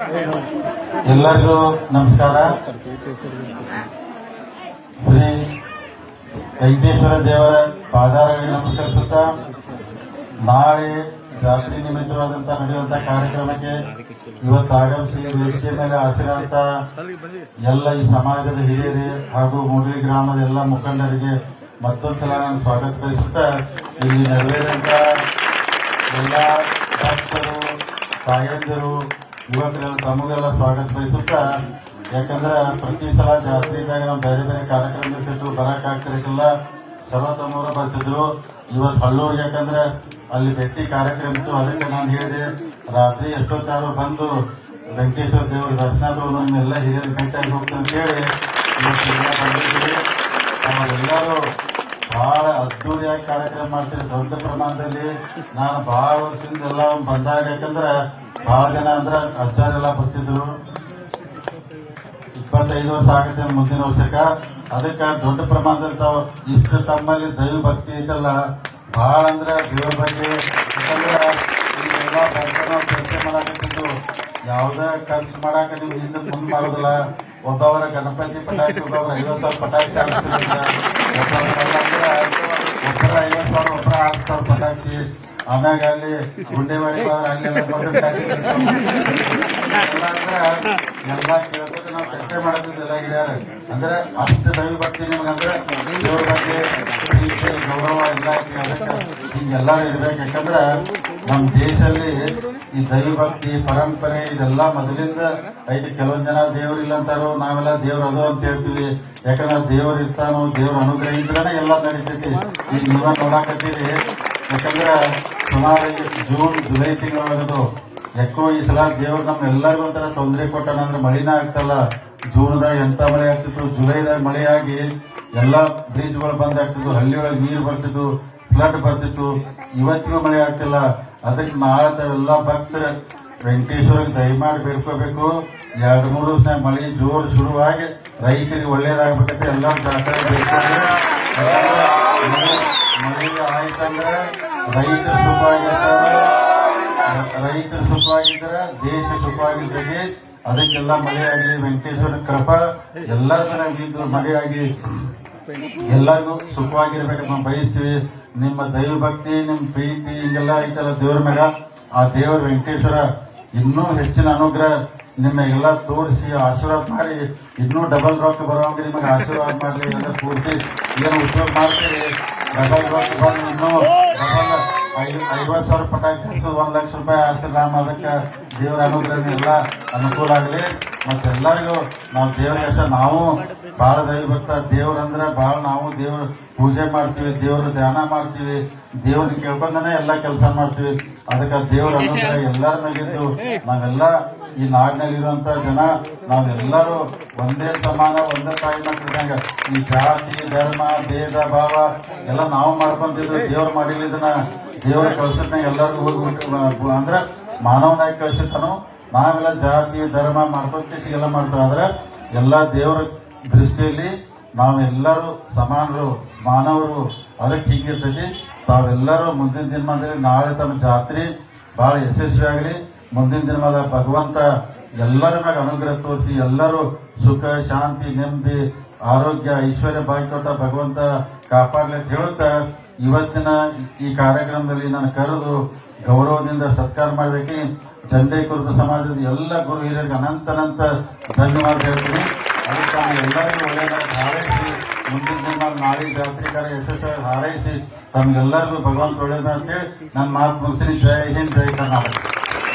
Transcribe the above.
ಎಲ್ಲರಿಗೂ ನಮಸ್ಕಾರ. ಶ್ರೀ ವೆಂಕಟೇಶ್ವರ ದೇವರ ಪಾದಾರಗಳಿಗೆ ನಮಸ್ಕರಿಸುತ್ತಾ ನಾಳೆ ಜಾತ್ರೆ ನಿಮಿತ್ತವಾದಂತಹ ನಡೆಯುವಂತಹ ಕಾರ್ಯಕ್ರಮಕ್ಕೆ ಇವತ್ತು ಆಗಮಿಸಿ ವೇದಿಕೆ ಮೇಲೆ ಹಾಸಿರುವಂತ ಎಲ್ಲ ಈ ಸಮಾಜದ ಹಿರಿಯರು ಹಾಗೂ ಮೂಡಲಿ ಗ್ರಾಮದ ಎಲ್ಲ ಮುಖಂಡರಿಗೆ ಮತ್ತೊಂದ್ಸಲ ನಾನು ಸ್ವಾಗತ ಬಯಸುತ್ತಾ ಇಲ್ಲಿ ನೆರವೇರಂತ ಎಲ್ಲ ಭಕ್ತರು ತಾಯಂದಿರು ಯುವಕರೆಲ್ಲ ತಮಗೆಲ್ಲ ಸ್ವಾಗತ ಬಯಸುತ್ತಾ, ಯಾಕಂದ್ರೆ ಪ್ರತಿ ಸಲ ಜಾತ್ರೆ ಇದ್ದಾಗ ನಾವು ಬೇರೆ ಬೇರೆ ಕಾರ್ಯಕ್ರಮ ಇರ್ತಿದ್ರು, ಬರಕ್ಕಾಗ್ತಿರಕ್ಕೆಲ್ಲ ಸರ್ವತಮೂರ ಬರ್ತಿದ್ರು. ಇವತ್ತು ಹಳ್ಳೂರಿಗೆ ಯಾಕಂದ್ರೆ ಅಲ್ಲಿ ಭೇಟಿ ಕಾರ್ಯಕ್ರಮ ಇತ್ತು, ಅದಕ್ಕೆ ನಾನು ಹೇಳಿದೆ ರಾತ್ರಿ ಎಷ್ಟೊತ್ತಾರು ಬಂದು ವೆಂಕಟೇಶ್ವರ ದೇವರ ದರ್ಶನದವರು ನಮ್ಮೆಲ್ಲ ಹಿರಿಯರು ಭೇಟಿಯಾಗಿ ಹೋಗ್ತದೆ ಅಂತ ಹೇಳಿ ಇವತ್ತೆಲ್ಲ ಬಂದಿದ್ದೀವಿ. ಅವರೆಲ್ಲರೂ ಬಹಳ ಅದ್ದೂರಿಯಾಗಿ ಕಾರ್ಯಕ್ರಮ ಮಾಡ್ತೀವಿ. ದೊಡ್ಡ ಪ್ರಮಾಣದಲ್ಲಿ ನಾನು ಬಹಳ ವರ್ಷದಿಂದ ಎಲ್ಲ ಬಂದಾಗ, ಯಾಕಂದ್ರೆ ಬಹಳ ಜನ ಅಂದ್ರೆ ಅಜ್ಜಾರೆಲ್ಲ ಬರ್ತಿದ್ರು. 25 ವರ್ಷ ಆಗುತ್ತೆ ಮುಂದಿನ ವರ್ಷಕ್ಕೆ. ಅದಕ್ಕೆ ದೊಡ್ಡ ಪ್ರಮಾಣದಲ್ಲಿ ತಾವು ಇಷ್ಟು ತಮ್ಮಲ್ಲಿ ದೈವ ಭಕ್ತಿ ಐತಲ್ಲ, ಬಹಳ ಅಂದ್ರೆ ದೇವ್ರ ಬಗ್ಗೆ. ಯಾಕಂದ್ರೆ ಈಗೆಲ್ಲ ಚರ್ಚೆ ಮಾಡಾಕತ್ತಿದ್ದು ಯಾವ್ದೇ ಖರ್ಚು ಮಾಡಾಕ ನೀವು ಹಿಂದೆ ಮುಂದೆ ಮಾಡೋದಿಲ್ಲ. ಒಬ್ಬವರ ಗಣಪತಿ ಪಟಾಕಿ, ಒಬ್ಬೊಬ್ರ 50,000 ಪಟಾಕಿ ಹಾಕ್ತಿರ್ತಾರೆ, ಒಬ್ಬರ 50,000 ಒಬ್ಬರ 10,000 ಪಟಾಕಿ. ಆಮ್ಯಾಗ ಅಲ್ಲಿ ಗುಂಡೆವಾಡಿ ಅಲ್ಲೆಲ್ಲ ಎಲ್ಲ ಕೇಳ್ಬೇಕು. ನಾವು ಚರ್ಚೆ ಮಾಡತ್ತಿದ್ದೆಲ್ಲ ಹಿರಿಯರು ಅಂದ್ರೆ ಅಷ್ಟು ದೈವ ಭಕ್ತಿ ನಿಮ್ಗಂದ್ರೆ ದೇವ್ರ ಬಗ್ಗೆ ಪ್ರೀತಿ ಗೌರವ ಎಲ್ಲ ಅದಕ್ಕೆ ಹಿಂಗೆಲ್ಲಾರು ಇರ್ಬೇಕು. ಯಾಕಂದ್ರೆ ನಮ್ಮ ದೇಶದಲ್ಲಿ ಈ ದೈವ ಭಕ್ತಿ ಪರಂಪರೆ ಇದೆಲ್ಲ ಮೊದಲಿಂದ ಐದು. ಕೆಲವೊಂದ್ ಜನ ದೇವ್ರಿಲ್ಲ ಅಂತಾರೋ, ನಾವೆಲ್ಲ ದೇವ್ರ ಅದು ಅಂತ ಹೇಳ್ತೀವಿ. ಯಾಕಂದ್ರೆ ದೇವ್ರ ಇರ್ತಾನೋ, ದೇವ್ರ ಅನುಗ್ರಹ ಇದ್ರೇ ಎಲ್ಲ ನಡೀತೈತಿ. ಈಗ ನೀವ ನೋಡಾಕತ್ತೀರಿ, ಯಾಕಂದ್ರೆ ಸುಮಾರು ಜೂನ್ ಜುಲೈ ತಿಂಗಳೊಳಗದು ಯಾಕೋ ಈ ಸಲ ದೇವ್ರು ನಮ್ಮೆಲ್ಲರಿಗೂ ಒಂಥರ ತೊಂದರೆ ಕೊಟ್ಟಾನ. ಅಂದ್ರೆ ಮಳಿನ ಆಗ್ತಲ್ಲ. ಜೂನ್ದಾಗ ಎಂತ ಮಳೆ ಆಗ್ತಿತ್ತು, ಜುಲೈದಾಗ ಮಳೆ ಆಗಿ ಎಲ್ಲ ಬ್ರಿಡ್ಜ್ಗಳು ಬಂದ್ ಆಗ್ತಿದ್ವು, ಹಳ್ಳಿಯೊಳಗೆ ನೀರು ಬರ್ತಿದ್ವು, ಫ್ಲಡ್ ಬರ್ತಿತ್ತು. ಇವತ್ತಿಗೂ ಮಳೆ ಆಗ್ತಿಲ್ಲ. ಅದಕ್ಕೆ ನಾಳೆ ತಾವೆಲ್ಲ ಭಕ್ತರು ವೆಂಕಟೇಶ್ವರಿಗೆ ದಯಮಾಡಿ ಬೇಡ್ಕೋಬೇಕು. 2-3 ದಿವಸ ಮಳೆ ಜೋರು ಶುರುವಾಗಿ ರೈತರಿಗೆ ಒಳ್ಳೇದಾಗಬೇಕಂತ ಎಲ್ಲ ಜಾತ್ರೆ ಬೇಡ್ಕೊಂಡು, ಮಳೆ ಆಯ್ತಂದ್ರೆ ರೈತರು ಸುಖವಾಗಿರ್ತಾರೆ. ರೈತರು ಸುಖವಾಗಿದ್ರೆ ದೇಶ ಸುಖವಾಗಿರ್ತದೆ. ಅದಕ್ಕೆಲ್ಲ ಮಳೆಯಾಗಿ ವೆಂಕಟೇಶ್ವರ ಕೃಪಾ ಎಲ್ಲರಿಗೂ ಮಳೆಯಾಗಿ ಎಲ್ಲರಿಗೂ ಸುಖವಾಗಿರ್ಬೇಕಂತ ನಾವು ಬಯಸ್ತೀವಿ. ನಿಮ್ಮ ದೈವ ಭಕ್ತಿ, ನಿಮ್ಮ ಪ್ರೀತಿ ಹಿಂಗೆಲ್ಲ ಐತಲ್ಲ ದೇವ್ರ ಮ್ಯಾಗ, ಆ ದೇವರ ವೆಂಕಟೇಶ್ವರ ಇನ್ನೂ ಹೆಚ್ಚಿನ ಅನುಗ್ರಹ ನಿಮ್ಮೆಲ್ಲ ತೋರಿಸಿ ಆಶೀರ್ವಾದ ಮಾಡಿ ಇನ್ನೂ ಡಬಲ್ ರೊಕ್ಕ ಬರುವಂಗೆ ನಿಮಗೆ ಆಶೀರ್ವಾದ ಮಾಡಲಿ. ಅಂದ್ರೆ ಪೂರ್ತಿ ಏನು ಉದ್ಯೋಗ ಮಾಡ್ತೀರಿ, ಡಬಲ್ ರೊಕ್ಕ ಬಂದು ಇನ್ನೂ ಡಬಲ್ 50,000 ಪಟಾಕಿ ಹಚ್ಚೋದು, 1 ಲಕ್ಷ ರೂಪಾಯಿ ಆಗ್ತದೆ. ಅದಕ್ಕೆ ದೇವರ ಅನುಗ್ರಹ ಎಲ್ಲ ಅನುಕೂಲ ಆಗಲಿ. ಮತ್ತೆಲ್ಲರಿಗೂ ನಾವು ದೇವ್ರಿಗೆ ಅಷ್ಟ ನಾವು ಬಹಳ ದೈವಭಕ್ತ. ದೇವ್ರಂದ್ರೆ ಬಹಳ ನಾವು ದೇವ್ರ ಪೂಜೆ ಮಾಡ್ತೀವಿ, ದೇವ್ರ ಧ್ಯಾನ ಮಾಡ್ತೀವಿ, ದೇವ್ರನ್ನ ಕೇಳ್ಕೊಂಡೇ ಎಲ್ಲ ಕೆಲಸ ಮಾಡ್ತೀವಿ. ಅದಕ್ಕೆ ದೇವ್ರ ಅನುಗ್ರಹ ಎಲ್ಲರ ಮೇಲಿದ್ದು ನಾವೆಲ್ಲ ಈ ನಾಡಿನಲ್ಲಿರುವಂತ ಜನ ನಾವೆಲ್ಲರೂ ಒಂದೇ ಸಮಾನ, ಒಂದೇ ತಾಯಿ ಮಕ್ಕಳಿದ್ದಂಗ. ಈ ಜಾತಿ ಧರ್ಮ ಭೇದ ಭಾವ ಎಲ್ಲ ನಾವು ಮಾಡ್ಕೊಂತಿದ್ವಿ. ದೇವ್ರು ಮಾಡಿಲ್ಲ ಇದನ್ನ. ದೇವ್ರ ಕಳ್ಸಿದ್ನಾಗ ಎಲ್ಲರಿಗೂ ಹೋಗ್ಬಿಟ್ಟು ಅಂದ್ರೆ ಮಾನವನಾಗಿ ಕಳ್ಸಿರ್ತಾನು. ನಾವೆಲ್ಲ ಜಾತಿ ಧರ್ಮ ಮಾಡ್ಕೊಂತ ಎಲ್ಲ ಮಾಡ್ತೇವೆ. ಆದ್ರೆ ಎಲ್ಲ ದೇವರ ದೃಷ್ಟಿಯಲ್ಲಿ ನಾವೆಲ್ಲರೂ ಸಮಾನರು, ಮಾನವರು. ಅದಕ್ಕೆ ಹೀಗಿರ್ತೈತಿ. ತಾವೆಲ್ಲರೂ ಮುಂದಿನ ದಿನಮಾನದಲ್ಲಿ ನಾಳೆ ತಮ್ಮ ಜಾತ್ರೆ ಬಹಳ ಯಶಸ್ವಿ ಆಗಲಿ. ಮುಂದಿನ ದಿನಮಾನ ಭಗವಂತ ಎಲ್ಲರ ಮ್ಯಾಗ ಅನುಗ್ರಹ ತೋರಿಸಿ ಎಲ್ಲರೂ ಸುಖ ಶಾಂತಿ ನೆಮ್ಮದಿ ಆರೋಗ್ಯ ಐಶ್ವರ್ಯ ಭಾಗ್ಯ ಕೊಟ್ಟ ಭಗವಂತ ಕಾಪಾಡಲಿ ಅಂತ ಹೇಳುತ್ತಾ, ಇವತ್ತಿನ ಈ ಕಾರ್ಯಕ್ರಮದಲ್ಲಿ ನಾನು ಕರೆದು ಗೌರವದಿಂದ ಸತ್ಕಾರ ಮಾಡೋದಕ್ಕೆ ಚಂಡೆ ಕುರುಬ ಸಮಾಜದ ಎಲ್ಲ ಗುರು ಹಿರಿಯರಿಗೆ ಅನಂತ ಧನ್ಯವಾದ ಹೇಳ್ತೀನಿ. ಅದಕ್ಕೆ ನಾನು ಎಲ್ಲರಿಗೂ ಒಳ್ಳೆಯದಾಗಿ ಹಾರೈಸಿ ಮುಂದಿನ ದಿನ ನಾಳೆ ಜಾತ್ರೆ ಕಾರ್ಯ ಯಶಸ್ವಿ ಹಾರೈಸಿ ತಮ್ಗೆಲ್ಲರಿಗೂ ಭಗವಂತ ಒಳ್ಳೆಯದ ಅಂತೇಳಿ ನನ್ನ ಮಾತು ಮುಗಿಸ್ತೀನಿ. ಜೈ ಹಿಂದ್, ಜೈ ಕರ್ನಾಟಕ.